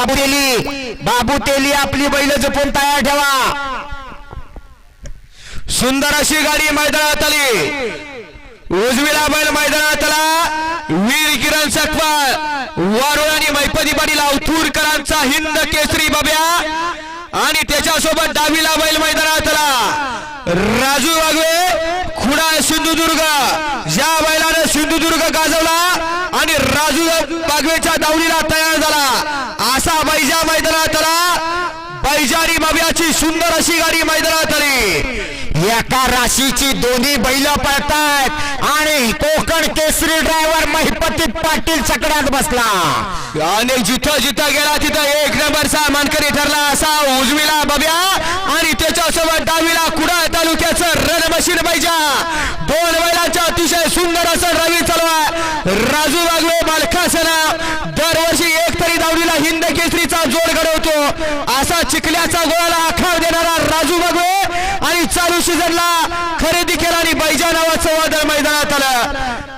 बाबू तेली आपली बैल जपून तयार ठेवा। सुंदर अशी गाडी मैदानात आली, उजवीला बैल मैदानात आला, वीर किरण सकवाळ वारुळ आणि मैपदी पाटील अवथूरकरांचा हिंद केसरी बाब्या आणि त्याच्यासोबत डावीला बैल मैदानात आला राजू वाघवे खुडा सिंधुदुर्ग। ज्या बैलाने सिंधुदुर्ग गाजवला आणि राजू वाघवेच्या दावणीला तयार झाला असा बैजा मैदानात आला। बैजारी बाब्याची सुंदर अशी गाडी मैदानात आली। एका राशीची दोन्ही बैल पळतायत आणि कोकण केसरी ड्रायव्हर महिपती पाटील चकड्यात बसला आणि जिथं जिथं गेला तिथं एक नंबरचा मानकरी ठरला असा उजवीला बाब्या आणि त्याच्यासोबत डावीला कुडाळ तालुक्याचं रणमशीन बैजा। दोन बैलांच्या अतिशय सुंदर असं रवी चालवा राजू वाघवे मालकासना दरवर्षी एक तरी दावणीला हिंद केसरीचा जोड घडवतो असा चिखल्याचा गोळाला आखाव देणारा राजू वाघवे आणि चालू सीझनला खरेदी केला आणि बैजा नावाचं वादळ मैदानात आलं।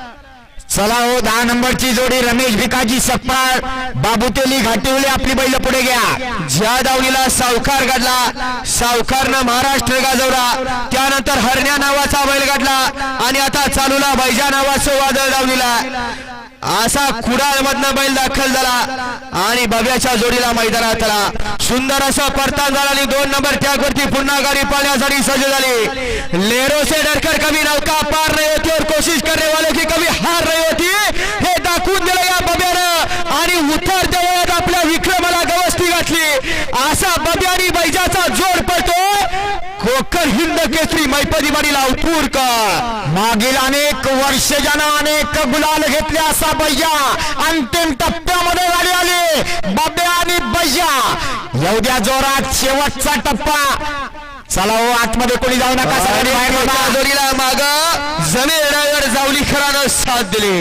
चला हो 10 नंबरची जोडी रमेश भिकाजी सकपाळ बाबू तेली घाटिवले आपली बैल पुढे घ्या। ज्या दावणीला सावकार गाडला सावकारनं महाराष्ट्र गाजवला, त्यानंतर हरण्या नावाचा बैल गाडला आणि आता चालूला बैजा नावाचं वादळ दावणीला असा कुडाळ मधनं बैल दाखल झाला आणि बाब्याच्या जोडीला मैदानात आला। सुंदर असं परतान झाला आणि 2 नंबर टॅग वरती पुन्हा गाडी पाळण्यासाठी सज्ज झाली। लेरो से डरकर कभी नौका पार नहीं होती और कोशिश करने वालों की कभी हार नहीं होती हे दाखवून दिलं या बाब्यानं आणि उतरत्या वेळात आपल्या विक्रमाला गवसती घातली असा बाब्यानी बैजाचा जोड पडतो कोकण हिंद केसरी मैपदी पाटील अवथूरकर। मागील अनेक वर्ष ज्यानं अनेक गुलाल घेतले असा बैजा अंतिम टप्प्यामध्ये गाडी आली बाब्या आणि बैजा येऊ द्या जोरात शेवटचा टप्पा। चला हो आतमध्ये कोणी जाऊ नका सगळ्यांनी बाहेर जोडीला माग जमीन ड्रायव्हर जावली खरानं साथ दिली।